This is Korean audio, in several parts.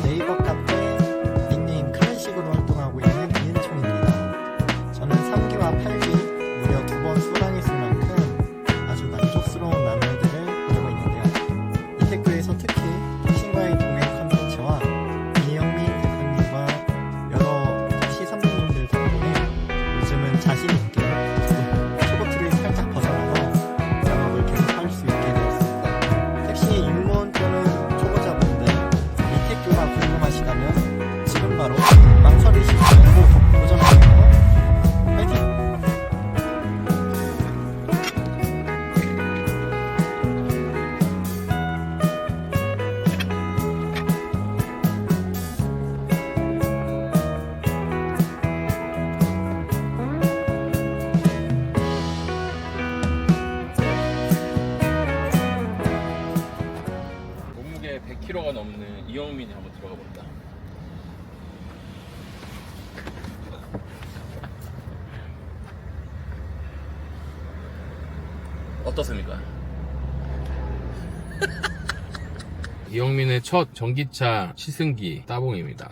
네이버 카페 닉네임 클래식으로 활동하고 있는 이은총입니다. 저는 3기와 8기 무려 2번 수강했을 만큼 아주 만족스러운 나날들을 보내고 있는데요. 이테크에서 특히 택신과의 동행 컨텐츠와 이영민 대표님과 여러 택시 선배님들 덕분에 요즘은 자신있게 초보트를 살짝 벗어나서 영업을 계속할 수 있게 되었습니다. 택시 입문 또는 초보자분들 이테크가 궁금하시다면 지금 바로 망설이시지 말고 도전하세요. 화이팅! 몸무게 100kg가 넘는 이영민이 한번 들어가 본다. 어떻습니까? 이영민의 첫 전기차 시승기 따봉입니다.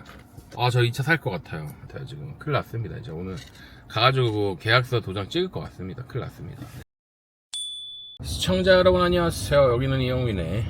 저 이 차 살 것 같아요. 제가 지금 큰일 났습니다. 이제 오늘 가가지고 계약서 도장 찍을 것 같습니다. 큰일 났습니다. 시청자 여러분 안녕하세요. 여기는 이영민의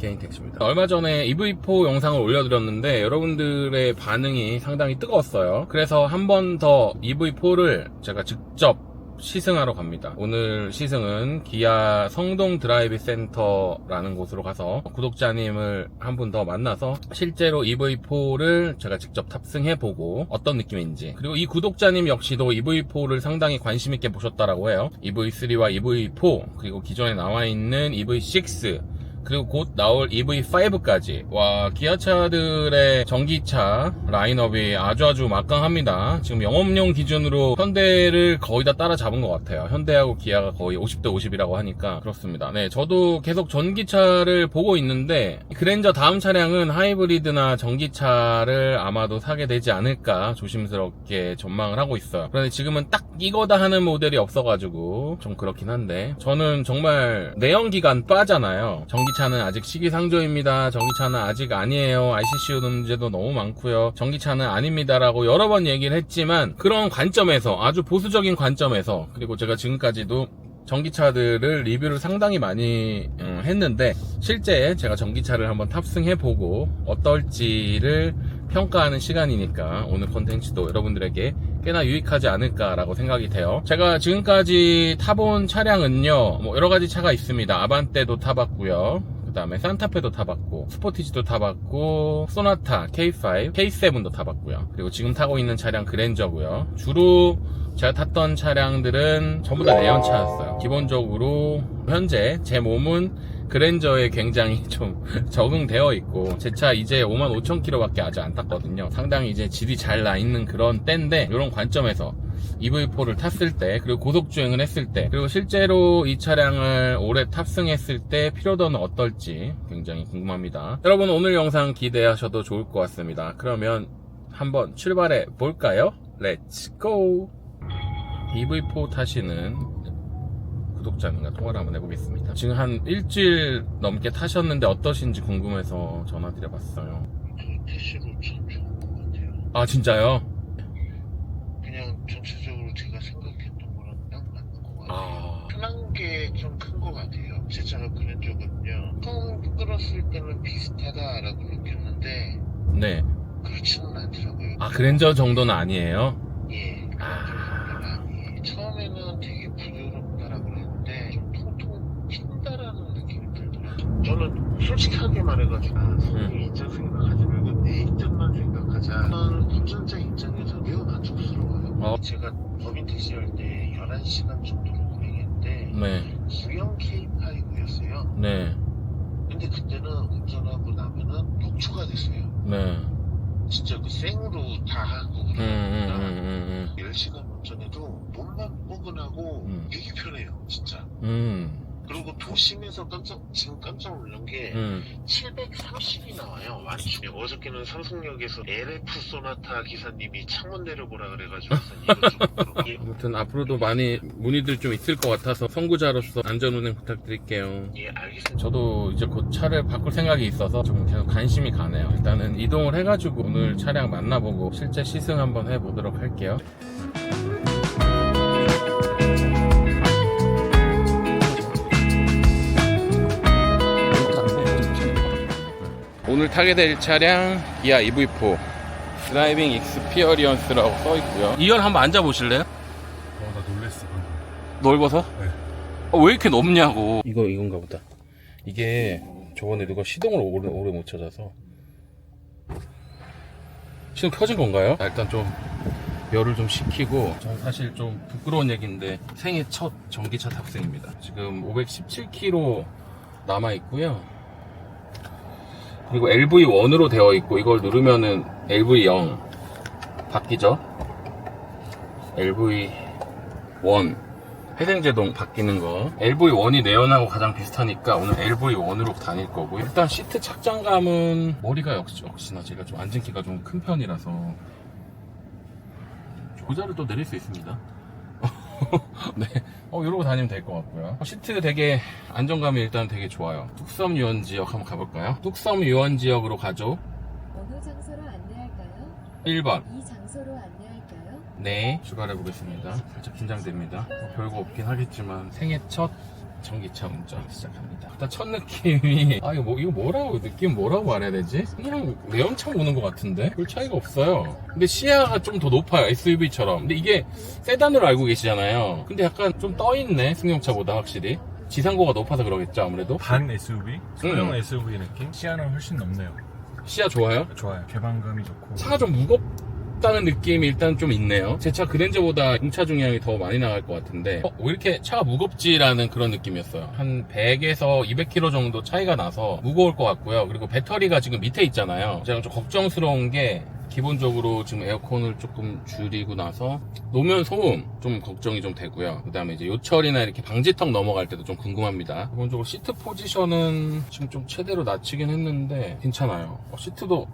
개인 택시입니다. 얼마 전에 EV4 영상을 올려드렸는데 여러분들의 반응이 상당히 뜨거웠어요. 그래서 한 번 더 EV4를 제가 직접 시승하러 갑니다. 오늘 시승은 기아 성동 드라이브 센터라는 곳으로 가서 구독자님을 한 분 더 만나서 실제로 EV4를 제가 직접 탑승해보고 어떤 느낌인지, 그리고 이 구독자님 역시도 EV4를 상당히 관심있게 보셨다라고 해요. EV3와 EV4 그리고 기존에 나와있는 EV6 그리고 곧 나올 EV5까지. 와, 기아차들의 전기차 라인업이 아주 막강합니다. 지금 영업용 기준으로 현대를 거의 다 따라잡은 것 같아요. 현대하고 기아가 거의 50대 50이라고 하니까 그렇습니다. 네, 저도 계속 전기차를 보고 있는데 그랜저 다음 차량은 하이브리드나 전기차를 아마도 사게 되지 않을까 조심스럽게 전망을 하고 있어요. 그런데 지금은 딱 이거다 하는 모델이 없어가지고 좀 그렇긴 한데, 저는 정말 내연기관 빠잖아요. 전기차는 아직 시기상조입니다. 전기차는 아직 아니에요. ICCU 문제도 너무 많고요. 전기차는 아닙니다라고 여러 번 얘기를 했지만, 그런 관점에서, 아주 보수적인 관점에서, 그리고 제가 지금까지도 전기차들을 리뷰를 상당히 많이 했는데 실제 제가 전기차를 한번 탑승해보고 어떨지를 평가하는 시간이니까 오늘 콘텐츠도 여러분들에게 꽤나 유익하지 않을까라고 생각이 돼요. 제가 지금까지 타본 차량은요, 여러가지 차가 있습니다. 아반떼도 타봤고요, 그 다음에 산타페도 타봤고, 스포티지도 타봤고, 소나타, K5, K7도 타봤고요, 그리고 지금 타고 있는 차량 그랜저고요. 주로 제가 탔던 차량들은 전부 다 내연차였어요. 기본적으로 현재 제 몸은 그랜저에 굉장히 좀 적응되어 있고, 제 차 이제 55,000km 밖에 아직 안 탔거든요. 상당히 이제 질이 잘 나 있는 그런 때인데, 이런 관점에서 EV4를 탔을 때, 그리고 고속주행을 했을 때, 그리고 실제로 이 차량을 오래 탑승했을 때 피로도는 어떨지 굉장히 궁금합니다. 여러분 오늘 영상 기대하셔도 좋을 것 같습니다. 그러면 한번 출발해 볼까요? 렛츠 고! EV4 타시는 구독자님과 통화를 한번 해보겠습니다. 지금 한 일주일 넘게 타셨는데 어떠신지 궁금해서 전화드려봤어요. 택시로 참 좋은 것 같아요. 아 진짜요? 그냥 전체적으로 제가 생각했던 거랑 딱 맞는 것 같아요. 편한 게 좀 큰 것 같아요. 제 차가 그런 적은요, 처음 끌었을 때는 비슷하다라고 느꼈는데 네. 그렇지는 않더라고요. 그랜저 정도는 아니에요? 예, 그런 정도는 아니에요. 처음에는 되게 부드럽다라고 했는데 좀 통통 튄다라는 느낌이 들더라고요. 저는 솔직하게 말해가지고 손님 입장 생각하지 말고 내 입장만 생각하자. 저는 운전자 입장에서 매우 만족스러워요. 제가 법인 택시 할 때 11시간 정도를 운행했는데 네. 구형 K5였어요. 네. 근데 그때는 운전하고 나면은 녹초가 됐어요. 네. 진짜 그 생으로 다 하고 그러니까 10시간 운전해도 몸만 뻐근하고 되게 편해요 진짜. 그리고 도심에서 지금 깜짝 놀란 게 730이 나와요. 완충. 어저께는 삼성역에서 LF 소나타 기사님이 창문 내려보라 그래가지고 이것저것 아무튼 앞으로도 많이 문의들 좀 있을 것 같아서 선구자로서 안전운행 부탁드릴게요. 예, 알겠습니다. 저도 이제 곧 차를 바꿀 생각이 있어서 좀 계속 관심이 가네요. 일단은 이동을 해가지고 오늘 차량 만나보고 실제 시승 한번 해보도록 할게요. 오늘 타게 될 차량 기아 EV4 드라이빙 익스피어리언스라고 써있고요. 2열 한번 앉아보실래요? 나 놀랬어 방금. 넓어서? 네. 왜 이렇게 높냐고. 이건가 보다. 이게 저번에 누가 시동을 오래 못 찾아서 시동 켜진 건가요? 일단 좀 열을 좀 식히고, 전 사실 좀 부끄러운 얘기인데 생애 첫 전기차 탑승입니다. 지금 517km 남아있고요. 그리고 LV1으로 되어 있고, 이걸 누르면은 LV0 바뀌죠. LV1 회생제동 바뀌는 거. LV1이 내연하고 가장 비슷하니까 오늘 LV1으로 다닐 거고요. 일단 시트 착장감은 머리가 역시나 제가 좀 앉은 키가 좀 큰 편이라서 조자를 또 내릴 수 있습니다. 네, 이러고 다니면 될 것 같고요. 시트 되게 안정감이 일단 되게 좋아요. 뚝섬 유원지역 한번 가볼까요? 뚝섬 유원지역으로 가죠. 어느 장소로 안내할까요? 1번. 이 장소로 안내할까요? 네, 출발해 보겠습니다. 살짝 긴장됩니다. 별거 없긴 하겠지만 생애 첫 전기차 운전 시작합니다. 일단 첫 느낌이 이거 뭐라고 느낌 뭐라고 말해야 되지? 그냥 내연차 오는 것 같은데 별 차이가 없어요. 근데 시야가 좀 더 높아요, SUV처럼. 근데 이게 세단으로 알고 계시잖아요. 근데 약간 좀 떠있네, 승용차보다 확실히. 지상고가 높아서 그러겠죠, 아무래도. 반 SUV? 소형 SUV 느낌? 시야는 훨씬 높네요. 시야 좋아요? 좋아요. 개방감이 좋고. 차가 좀 무겁다는 느낌이 일단 좀 있네요. 제 차 그랜저보다 중차 중량이 더 많이 나갈 것 같은데 왜 이렇게 차가 무겁지라는 그런 느낌이었어요. 한 100에서 200km 정도 차이가 나서 무거울 것 같고요. 그리고 배터리가 지금 밑에 있잖아요. 제가 좀 걱정스러운 게 기본적으로 지금 에어컨을 조금 줄이고 나서 노면 소음 좀 걱정이 좀 되고요. 그 다음에 이제 요철이나 이렇게 방지턱 넘어갈 때도 좀 궁금합니다. 기본적으로 시트 포지션은 지금 좀 최대로 낮추긴 했는데 괜찮아요. 시트도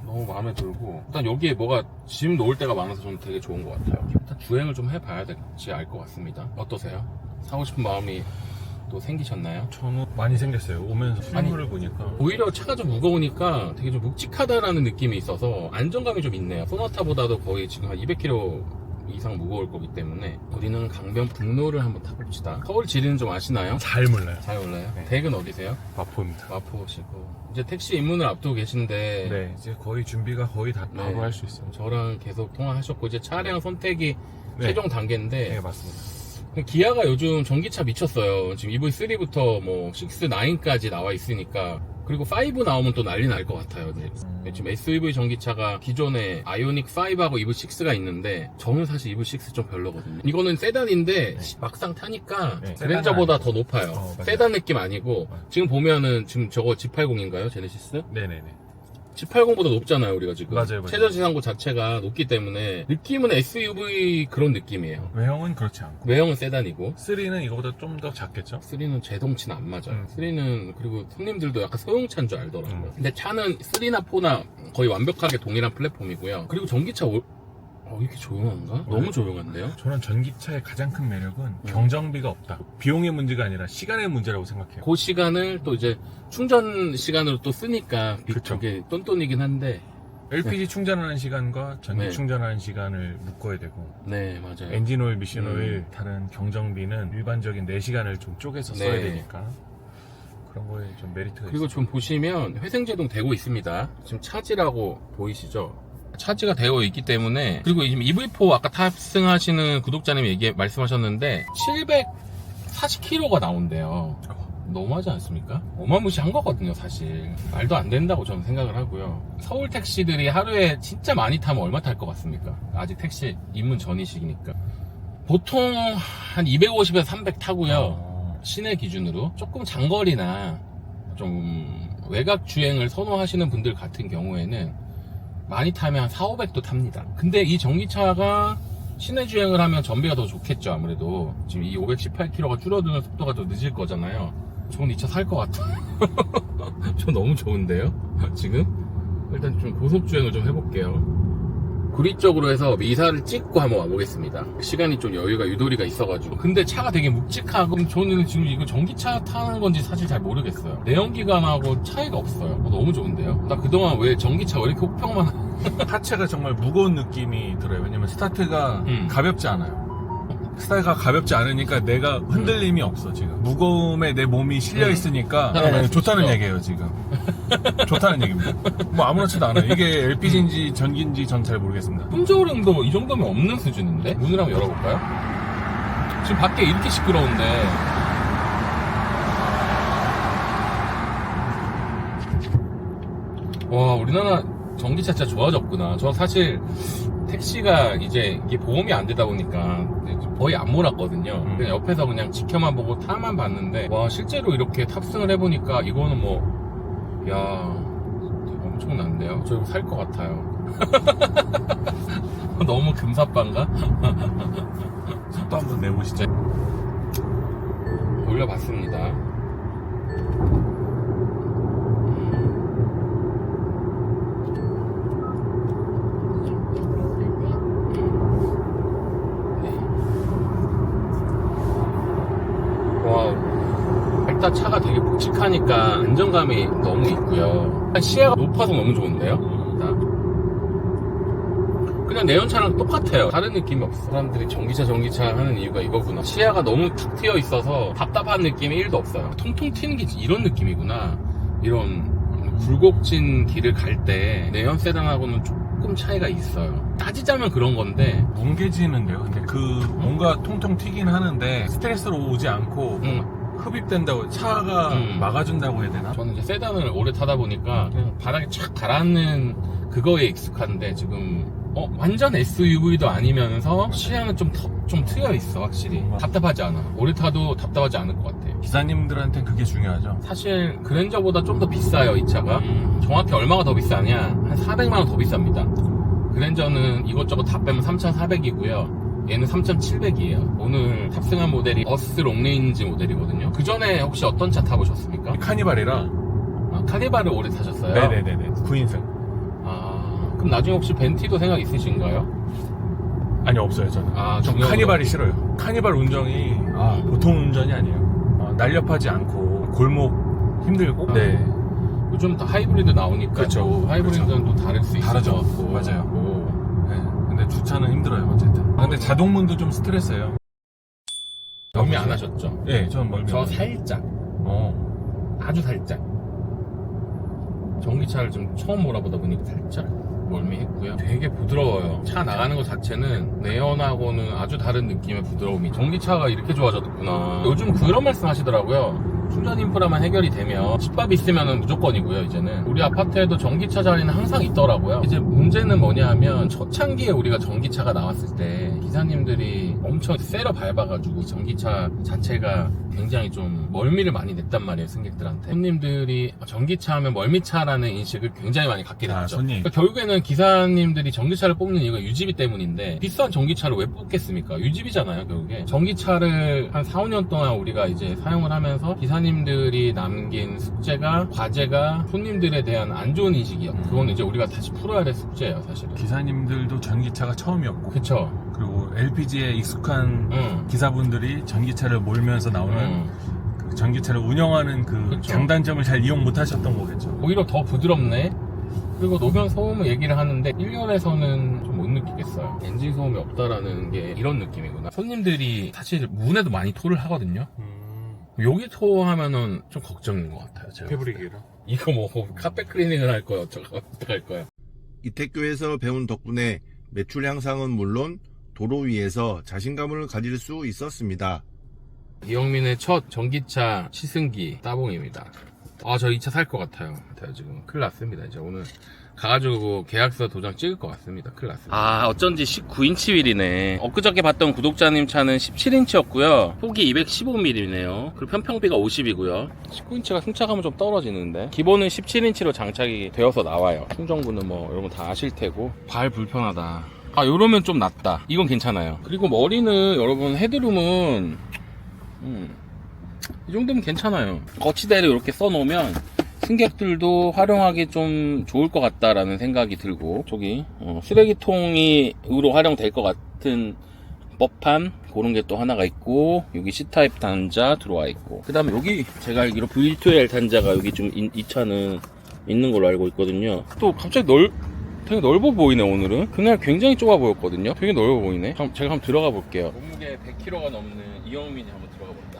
너무 마음에 들고, 일단 여기에 뭐가 짐 놓을 데가 많아서 좀 되게 좋은 것 같아요. 일단 주행을 좀 해봐야 될지 알 것 같습니다. 어떠세요? 사고 싶은 마음이 또 생기셨나요? 저는 많이 생겼어요. 오면서 실물을 보니까. 오히려 차가 좀 무거우니까 되게 좀 묵직하다라는 느낌이 있어서 안정감이 좀 있네요. 소나타보다도 거의 지금 한 200km 이상 무거울 거기 때문에. 우리는 강변북로를 한번 타봅시다. 서울 지리는 좀 아시나요? 잘 몰라요. 잘 몰라요? 네. 댁은 어디세요? 마포입니다. 마포시고 이제 택시 입문을 앞두고 계신데 네, 이제 거의 준비가 거의 다 네. 바로 할 수 있어요. 저랑 계속 통화하셨고 이제 차량 선택이 네. 최종 단계인데, 네, 맞습니다. 기아가 요즘 전기차 미쳤어요. 지금 EV3부터 뭐 6, 9까지 나와 있으니까. 그리고 5 나오면 또 난리 날 것 같아요. 지금 SUV 전기차가 기존에 아이오닉 5하고 EV6가 있는데 저는 사실 EV6 좀 별로거든요. 이거는 세단인데 막상 타니까 네, 그랜저보다 더 높아요. 맞아요. 세단 느낌 아니고. 지금 보면은 지금 저거 G80인가요? 제네시스? 네네네. G80보다 높잖아요, 우리가 지금. 맞아요. 최저지상고 자체가 높기 때문에 느낌은 SUV 그런 느낌이에요. 외형은 그렇지 않고. 외형은 세단이고 3는 이거보다 좀 더 작겠죠? 3는 제동치는 안 맞아요. 3는 그리고 손님들도 약간 소형차인 줄 알더라고요. 근데 차는 3나 4나 거의 완벽하게 동일한 플랫폼이고요. 그리고 전기차 이렇게 조용한가? 너무 조용한데요? 저는 전기차의 가장 큰 매력은 경정비가 없다. 비용의 문제가 아니라 시간의 문제라고 생각해요. 그 시간을 또 이제 충전 시간으로 또 쓰니까 그쵸. 그게 똔똔이긴 한데. LPG 충전하는 시간과 전기 네. 충전하는 시간을 묶어야 되고, 네, 맞아요. 엔진오일, 미션오일, 다른 경정비는 일반적인 4시간을 좀 쪼개서 써야 네. 되니까 그런 거에 좀 메리트가 그리고 있어요. 좀 보시면 회생제동 되고 있습니다. 지금 차지라고 보이시죠? 차지가 되어 있기 때문에. 그리고 지금 EV4 아까 탑승하시는 구독자님이 말씀하셨는데 740km가 나온대요. 너무하지 않습니까? 어마무시한 거거든요, 사실. 말도 안 된다고 저는 생각을 하고요. 서울 택시들이 하루에 진짜 많이 타면 얼마 탈 것 같습니까? 아직 택시 입문 전이시니까. 보통 한 250에서 300 타고요. 시내 기준으로. 조금 장거리나 좀 외곽 주행을 선호하시는 분들 같은 경우에는 많이 타면 한 400~500도 탑니다. 근데 이 전기차가 시내 주행을 하면 전비가 더 좋겠죠, 아무래도. 지금 이 518km가 줄어드는 속도가 더 늦을 거잖아요. 저는 이 차 살 것 같아요. 저 너무 좋은데요? 지금? 일단 좀 고속주행을 좀 해볼게요. 구리 쪽으로 해서 이사를 찍고 한번 와보겠습니다. 시간이 좀 여유가 유도리가 있어가지고. 근데 차가 되게 묵직하고 저는 지금 이거 전기차 타는 건지 사실 잘 모르겠어요. 내연기관하고 차이가 없어요. 너무 좋은데요? 나 그동안 왜 전기차 왜 이렇게 혹평만 하체가 정말 무거운 느낌이 들어요. 왜냐면 스타트가 가볍지 않아요. 스타트가 가볍지 않으니까 내가 흔들림이 없어 지금. 무거움에 내 몸이 실려 있으니까 좋다는 얘기예요 지금. 좋다는 얘기입니다. 뭐 아무렇지도 않아요. 이게 LPG인지 전기인지 전 잘 모르겠습니다. 품절음도 이 정도면 없는 수준인데? 문을 한번 열어볼까요? 지금 밖에 이렇게 시끄러운데 와, 우리나라 전기차 진짜 좋아졌구나. 저 사실 택시가 이제 이게 보험이 안 되다 보니까 거의 안 몰았거든요. 그냥 옆에서 그냥 지켜만 보고 타만 봤는데 와, 실제로 이렇게 탑승을 해보니까 이거는 뭐 야, 엄청난데요? 저 이거 살 것 같아요. 너무 금사빠인가? 속도 한번 내보시죠. 올려봤습니다. 와, 일단 차가 되게 묵직하니까 안정감이 너무 있고요. 시야가 높아서 너무 좋은데요? 그냥 내연차랑 똑같아요. 다른 느낌이 없어. 사람들이 전기차 하는 이유가 이거구나. 시야가 너무 툭 트여 있어서 답답한 느낌이 1도 없어요. 통통 튀는 게 이런 느낌이구나. 이런 굴곡진 길을 갈 때 내연 세단하고는 조금 차이가 있어요. 따지자면 그런 건데 뭉개지는데요. 근데 그 뭔가 통통 튀긴 하는데 스트레스로 오지 않고 흡입된다고 차가 막아준다고 해야 되나? 저는 이제 세단을 오래 타다 보니까 그냥 바닥에 착 가라앉는 그거에 익숙한데 지금 완전 SUV도 아니면서 시야는 좀 트여 있어. 확실히 답답하지 않아. 오래 타도 답답하지 않을 것 같아. 기사님들한테는 그게 중요하죠. 사실 그랜저보다 좀 더 비싸요, 이 차가. 정확히 얼마가 더 비싸냐? 한 400만원 더 비쌉니다. 그랜저는 이것저것 다 빼면 3,400이고요. 얘는 3,700이에요. 오늘 탑승한 모델이 어스 롱레인지 모델이거든요. 그 전에 혹시 어떤 차 타보셨습니까? 카니발이라. 카니발을 오래 타셨어요? 네네네네. 9인승. 그럼 나중에 혹시 벤티도 생각 있으신가요? 아니, 없어요, 저는. 좀 중요한 카니발이 싫어요. 카니발 운전이 보통 운전이 아니에요. 날렵하지 않고 골목 힘들고. 네. 요즘 다 하이브리드 나오니까 그렇죠. 또 하이브리드는 또 다를 수 있을 다르죠. 것 같고. 맞아요. 네. 근데 주차는 힘들어요, 어쨌든. 근데 자동문도 좀 스트레스예요. 멀미 안 하셨죠? 네, 저는 멀미. 저 살짝. 아주 살짝. 전기차를 좀 처음 몰아보다 보니까 살짝 멀미했고요. 되게 부드러워요. 차 나가는 것 자체는 내연하고는 아주 다른 느낌의 부드러움이. 전기차가 이렇게 좋아졌구나. 요즘 그런 말씀 하시더라고요. 충전 인프라만 해결이 되면 집밥 있으면 무조건이고요. 이제는 우리 아파트에도 전기차 자리는 항상 있더라고요. 이제 문제는 뭐냐 하면 초창기에 우리가 전기차가 나왔을 때 기사님들이 엄청 세려 밟아가지고 전기차 자체가 굉장히 좀 멀미를 많이 냈단 말이에요, 승객들한테. 손님들이 전기차 하면 멀미차라는 인식을 굉장히 많이 갖게 됐죠. 그러니까 결국에는 기사님들이 전기차를 뽑는 이유가 유지비 때문인데 비싼 전기차를 왜 뽑겠습니까? 유지비잖아요, 결국에. 전기차를 한 4, 5년 동안 우리가 이제 사용을 하면서 기사님들이 남긴 숙제가, 과제가 손님들에 대한 안 좋은 인식이요. 그건 이제 우리가 다시 풀어야 될 숙제예요, 사실은. 기사님들도 전기차가 처음이었고. 그쵸. 그리고 LPG에 익숙한 기사분들이 전기차를 몰면서 나오는 그 전기차를 운영하는 그 장단점을 잘 이용 못 하셨던 거겠죠. 오히려 더 부드럽네. 그리고 노면 소음을 얘기를 하는데 1년에서는 좀 못 느끼겠어요. 엔진 소음이 없다라는 게 이런 느낌이구나. 손님들이 사실 문에도 많이 토를 하거든요. 여기 토하면은 좀 걱정인 것 같아요, 제가. 패브릭이라. 이거 뭐 카펫 클리닝을 할 거야, 어떡할 거야. 이태교에서 배운 덕분에 매출 향상은 물론 도로 위에서 자신감을 가질 수 있었습니다. 이영민의 첫 전기차 시승기 따봉입니다. 저 이 차 살 것 같아요. 지금 큰일 났습니다. 이제 오늘 가가지고 계약서 도장 찍을 것 같습니다. 큰일 났습니다. 어쩐지 19인치 휠이네. 엊그저께 봤던 구독자님 차는 17인치였고요. 폭이 215mm네요. 그리고 편평비가 50이고요. 19인치가 승차감은 좀 떨어지는데 기본은 17인치로 장착이 되어서 나와요. 충전구는 뭐 여러분 다 아실 테고. 발 불편하다. 요러면 좀 낫다. 이건 괜찮아요. 그리고 머리는 여러분 헤드룸은 이 정도면 괜찮아요. 거치대를 이렇게 써놓으면 승객들도 활용하기 좀 좋을 것 같다라는 생각이 들고, 저기 쓰레기통으로 활용될 것 같은 법한 그런 게 또 하나가 있고, 여기 C타입 단자 들어와 있고, 그 다음에 여기 제가 알기로 V2L 단자가 여기 좀 이 차는 있는 걸로 알고 있거든요. 또 갑자기 되게 넓어 보이네. 오늘은 그날 굉장히 좁아 보였거든요. 되게 넓어 보이네. 제가 한번 들어가 볼게요. 몸무게 100kg가 넘는 이영민이 한번 들어가 본다.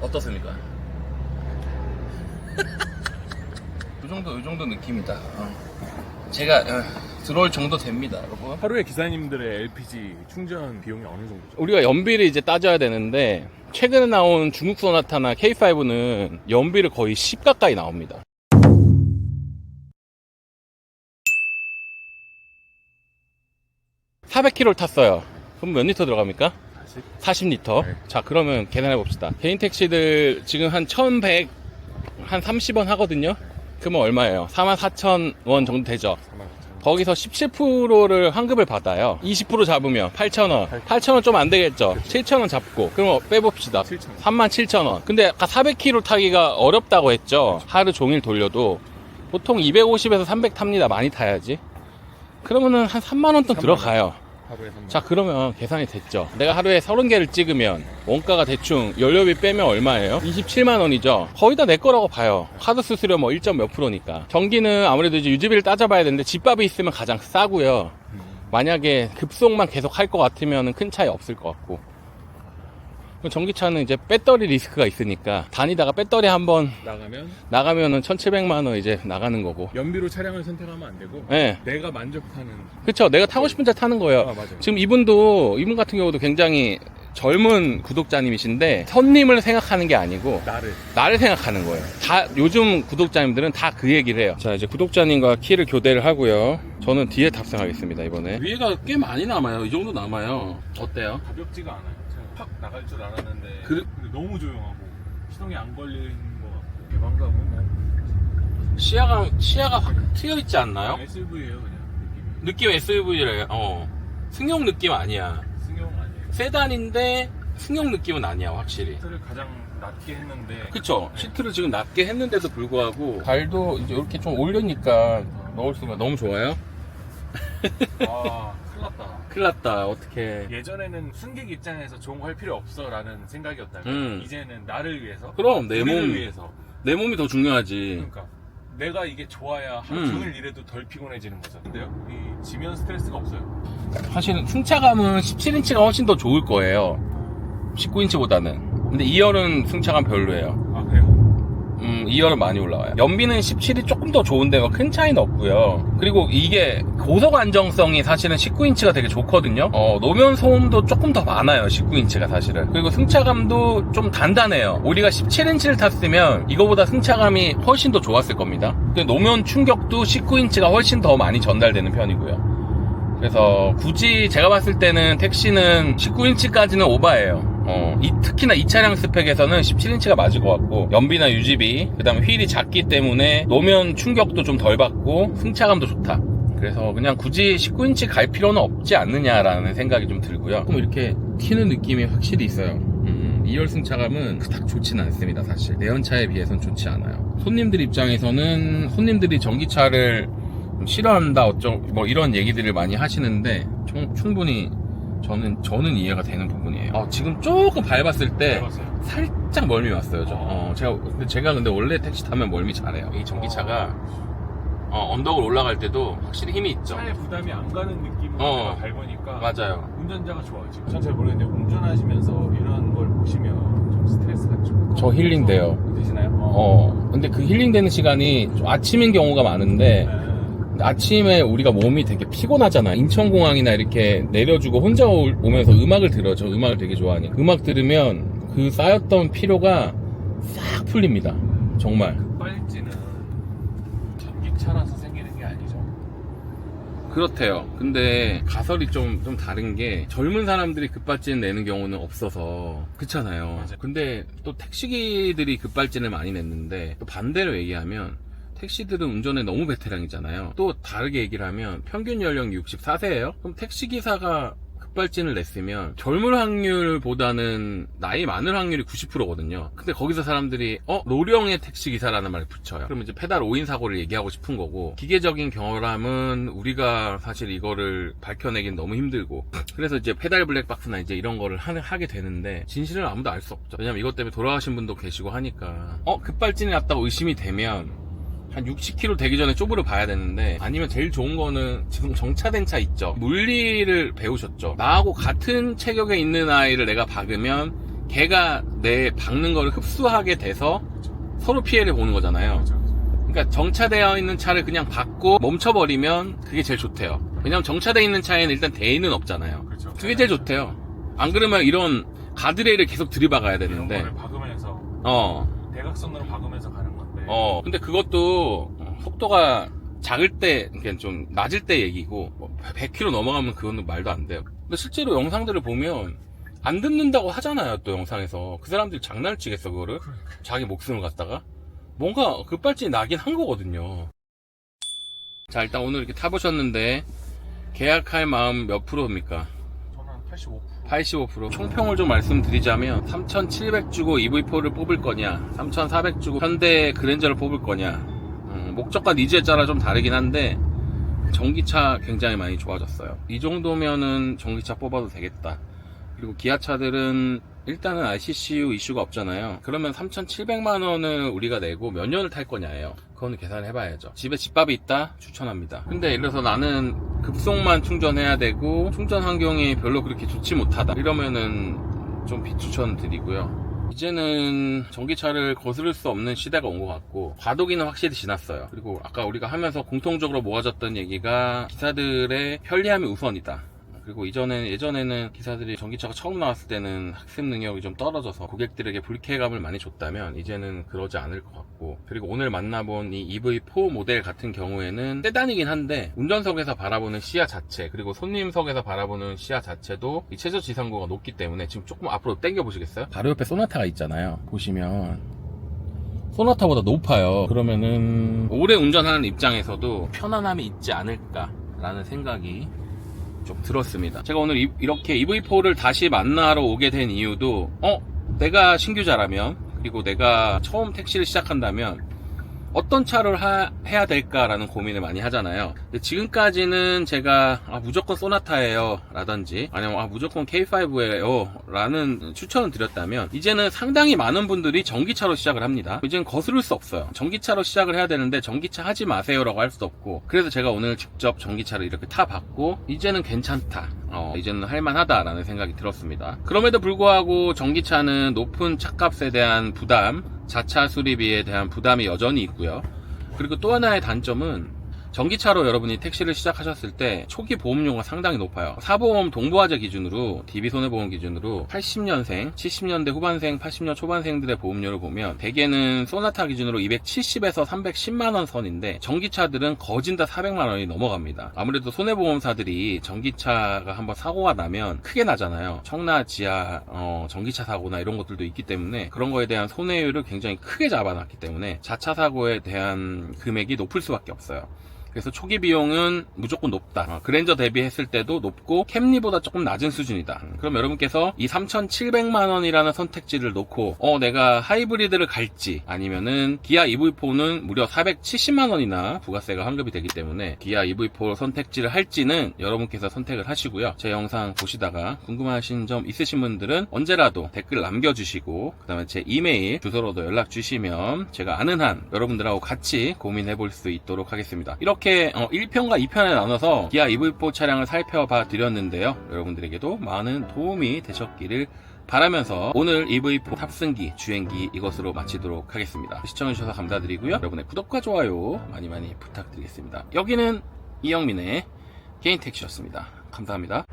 어떻습니까? 이 정도 느낌이다. 제가 들어올 정도 됩니다, 여러분. 하루에 기사님들의 LPG 충전 비용이 어느 정도죠? 우리가 연비를 이제 따져야 되는데, 최근에 나온 중국 소나타나 K5는 연비를 거의 10 가까이 나옵니다. (400km를) 탔어요. 그럼 몇 리터 들어갑니까? 40리터. 네. 자, 그러면 계산해 봅시다. 개인 택시들 지금 한 1100, 한 30원 하거든요. 그러면 얼마예요? 44,000원 정도 되죠. 거기서 17%를 환급을 받아요. 20% 잡으면 8,000원. 8,000원 좀 안 되겠죠? 7,000원 잡고. 그럼 빼봅시다. 37,000원. 근데 아까 400km 타기가 어렵다고 했죠? 하루 종일 돌려도. 보통 250에서 300 탑니다. 많이 타야지. 그러면은 한 3만원 돈 들어가요. 하루에 3만. 자, 그러면 계산이 됐죠. 내가 하루에 30개를 찍으면 원가가 대충 연료비 빼면 얼마예요? 27만원이죠. 거의 다 내 거라고 봐요. 카드 수수료 뭐 1점 몇 프로니까. 전기는 아무래도 이제 유지비를 따져봐야 되는데 집밥이 있으면 가장 싸고요. 만약에 급속만 계속 할 것 같으면 큰 차이 없을 것 같고. 전기차는 이제 배터리 리스크가 있으니까 다니다가 배터리 한번 나가면은 1,700만원 이제 나가는 거고. 연비로 차량을 선택하면 안 되고, 예. 내가 만족하는. 그쵸. 내가 타고 싶은 차 타는 거예요. 맞아요. 지금 이분 같은 경우도 굉장히 젊은 구독자님이신데, 손님을 생각하는 게 아니고, 나를 생각하는 거예요. 요즘 구독자님들은 다 그 얘기를 해요. 자, 이제 구독자님과 키를 교대를 하고요. 저는 뒤에 탑승하겠습니다, 이번에. 위에가 꽤 많이 남아요. 이 정도 남아요. 어때요? 가볍지가 않아요. 제가 팍 나갈 줄 알았는데, 근데 너무 조용하고, 시동이 안 걸리는 것 같고, 개방감은 뭐. 시야가 확 트여있지 않나요? SUV예요, 그냥. 느낌 SUV래요. 승용 느낌 아니야. 승용 아니에요. 세단인데 승용 느낌은 아니야, 확실히. 시트를 가장 낮게 했는데. 그쵸? 시트를 지금 낮게 했는데도 불구하고 발도 이제 이렇게 좀 올리니까 넣을 수가 너무 좋아요. 아, 큰일 났다. 큰일 났다. 어떡해. 예전에는 승객 입장에서 좋은 거 할 필요 없어 라는 생각이었다면, 이제는 나를 위해서, 그럼 우리를 위해서. 내 몸이 더 중요하지. 그러니까 내가 이게 좋아야 하루 종일 일해도 덜 피곤해지는 거죠. 근데요, 이 지면 스트레스가 없어요. 사실은 승차감은 17인치가 훨씬 더 좋을 거예요, 19인치보다는. 근데 2열은 승차감 별로예요. 아, 그래요? 2열은 많이 올라와요. 연비는 17이 조금 더 좋은데 뭐 큰 차이는 없고요. 그리고 이게 고속 안정성이 사실은 19인치가 되게 좋거든요. 노면 소음도 조금 더 많아요, 19인치가 사실은. 그리고 승차감도 좀 단단해요. 우리가 17인치를 탔으면 이거보다 승차감이 훨씬 더 좋았을 겁니다. 근데 노면 충격도 19인치가 훨씬 더 많이 전달되는 편이고요. 그래서 굳이 제가 봤을 때는 택시는 19인치까지는 오바예요. 특히나 이 차량 스펙에서는 17인치가 맞을 것 같고, 연비나 유지비, 그 다음에 휠이 작기 때문에 노면 충격도 좀 덜 받고 승차감도 좋다. 그래서 그냥 굳이 19인치 갈 필요는 없지 않느냐라는 생각이 좀 들고요. 조금 이렇게 튀는 느낌이 확실히 있어요. 2열 승차감은 그닥 좋지는 않습니다. 사실 내연차에 비해서는 좋지 않아요. 손님들 입장에서는, 손님들이 전기차를 싫어한다 뭐 이런 얘기들을 많이 하시는데, 충분히 저는 이해가 되는 부분이에요. 지금 조금 밟았을 때 밟았어요? 살짝 멀미 왔어요. 제가 근데 원래 택시 타면 멀미 잘해요. 이 전기차가 언덕을 올라갈 때도 확실히 힘이 있죠. 차에 부담이 안 가는 느낌으로 밟으니까. 맞아요. 운전자가 좋아요. 지금 전 잘 모르겠는데, 운전하시면서 이런 걸 보시면 좀 스트레스가 좀. 저 힐링돼요. 되시나요? 근데 그 힐링되는 시간이 좀 아침인 경우가 많은데, 네. 아침에 우리가 몸이 되게 피곤하잖아. 인천공항이나 이렇게 내려주고 혼자 오면서 음악을 들어. 저 음악을 되게 좋아하니. 음악 들으면 그 쌓였던 피로가 싹 풀립니다. 정말. 급발진은 전기차라서 생기는 게 아니죠. 그렇대요. 근데 가설이 좀 다른 게, 젊은 사람들이 급발진 내는 경우는 없어서 그렇잖아요. 맞아요. 근데 또 택시기들이 급발진을 많이 냈는데, 또 반대로 얘기하면 택시들은 운전에 너무 베테랑이잖아요. 또 다르게 얘기를 하면 평균 연령이 64세예요? 그럼 택시기사가 급발진을 냈으면 젊을 확률보다는 나이 많을 확률이 90%거든요. 근데 거기서 사람들이 노령의 택시기사라는 말을 붙여요. 그러면 이제 페달 5인 사고를 얘기하고 싶은 거고, 기계적인 경험은 우리가 사실 이거를 밝혀내긴 너무 힘들고, 그래서 이제 페달 블랙박스나 이제 이런 거를 하게 되는데, 진실을 아무도 알 수 없죠. 왜냐면 이것 때문에 돌아가신 분도 계시고 하니까. 급발진이 났다고 의심이 되면 한 60km 되기 전에 쪼브를 봐야 되는데, 아니면 제일 좋은 거는 지금 정차된 차 있죠. 물리를 배우셨죠. 나하고 같은 체격에 있는 아이를 내가 박으면 걔가 내 박는 거를 흡수하게 돼서 서로 피해를 보는 거잖아요. 그러니까 정차되어 있는 차를 그냥 박고 멈춰버리면 그게 제일 좋대요. 왜냐면 정차되어 있는 차에는 일단 대인은 없잖아요. 그게 제일 좋대요. 안 그러면 이런 가드레일을 계속 들이박아야 되는데, 이런 거를 박으면서 대각선으로 박으면서 가는 건데. 근데 그것도 속도가 작을 때, 그러니까 좀 낮을 때 얘기고, 100km 넘어가면 그거는 말도 안 돼요. 근데 실제로 영상들을 보면 안 듣는다고 하잖아요. 또 영상에서 그 사람들이 장난을 치겠어 그거를. 자기 목숨을 갖다가 뭔가 급발진이 나긴 한 거거든요. 자, 일단 오늘 이렇게 타보셨는데 계약할 마음 몇 프로입니까? 저는 85%. 총평을 좀 말씀드리자면 3,700 주고 EV4를 뽑을 거냐, 3,400 주고 현대 그랜저를 뽑을 거냐, 목적과 니즈에 따라 좀 다르긴 한데 전기차 굉장히 많이 좋아졌어요. 이 정도면은 전기차 뽑아도 되겠다. 그리고 기아차들은 일단은 RCCU 이슈가 없잖아요. 그러면 3,700만 원을 우리가 내고 몇 년을 탈 거냐예요. 그거는 계산을 해봐야죠. 집에 집밥이 있다? 추천합니다. 근데 예를 들어서 나는 급속만 충전해야 되고 충전 환경이 별로 그렇게 좋지 못하다, 이러면은 좀 비추천 드리고요. 이제는 전기차를 거스를 수 없는 시대가 온 것 같고, 과도기는 확실히 지났어요. 그리고 아까 우리가 하면서 공통적으로 모아졌던 얘기가 기사들의 편리함이 우선이다. 그리고 예전에는 기사들이 전기차가 처음 나왔을 때는 학습 능력이 좀 떨어져서 고객들에게 불쾌감을 많이 줬다면, 이제는 그러지 않을 것 같고, 그리고 오늘 만나본 이 EV4 모델 같은 경우에는 세단이긴 한데 운전석에서 바라보는 시야 자체, 그리고 손님석에서 바라보는 시야 자체도 이 최저 지상고가 높기 때문에, 지금 조금 앞으로 당겨 보시겠어요? 바로 옆에 소나타가 있잖아요. 보시면 소나타보다 높아요. 그러면은 오래 운전하는 입장에서도 편안함이 있지 않을까라는 생각이 좀 들었습니다. 제가 오늘 이렇게 EV4를 다시 만나러 오게 된 이유도, 내가 신규자라면, 그리고 내가 처음 택시를 시작한다면 어떤 차를 해야 될까라는 고민을 많이 하잖아요. 근데 지금까지는 제가 무조건 소나타예요 라든지, 아니면 무조건 K5예요 라는 추천을 드렸다면, 이제는 상당히 많은 분들이 전기차로 시작을 합니다. 이제는 거스를 수 없어요. 전기차로 시작을 해야 되는데 전기차 하지 마세요 라고 할 수도 없고, 그래서 제가 오늘 직접 전기차를 이렇게 타봤고 이제는 괜찮다, 이제는 할만하다 라는 생각이 들었습니다. 그럼에도 불구하고 전기차는 높은 차값에 대한 부담, 자차 수리비에 대한 부담이 여전히 있고요. 그리고 또 하나의 단점은, 전기차로 여러분이 택시를 시작하셨을 때 초기 보험료가 상당히 높아요. 사보험 동부화재 기준으로, DB손해보험 기준으로 80년생, 70년대 후반생, 80년 초반생들의 보험료를 보면 대개는 소나타 기준으로 270에서 310만원 선인데, 전기차들은 거진 다 400만원이 넘어갑니다. 아무래도 손해보험사들이 전기차가 한번 사고가 나면 크게 나잖아요. 청라, 지하, 전기차 사고나 이런 것들도 있기 때문에 그런 거에 대한 손해율을 굉장히 크게 잡아놨기 때문에 자차 사고에 대한 금액이 높을 수밖에 없어요. 그래서 초기 비용은 무조건 높다. 그랜저 대비했을 때도 높고 캠리보다 조금 낮은 수준이다. 그럼 여러분께서 이 3,700만원이라는 선택지를 놓고 내가 하이브리드를 갈지, 아니면은 기아 EV4는 무려 470만원이나 부가세가 환급이 되기 때문에 기아 EV4 선택지를 할지는 여러분께서 선택을 하시고요. 제 영상 보시다가 궁금하신 점 있으신 분들은 언제라도 댓글 남겨주시고, 그 다음에 제 이메일 주소로도 연락 주시면 제가 아는 한 여러분들하고 같이 고민해 볼 수 있도록 하겠습니다. 이렇게 1편과 2편에 나눠서 기아 EV4 차량을 살펴봐 드렸는데요. 여러분들에게도 많은 도움이 되셨기를 바라면서 오늘 EV4 탑승기, 주행기 이것으로 마치도록 하겠습니다. 시청해주셔서 감사드리고요. 여러분의 구독과 좋아요 많이 많이 부탁드리겠습니다. 여기는 이영민의 개인택시였습니다. 감사합니다.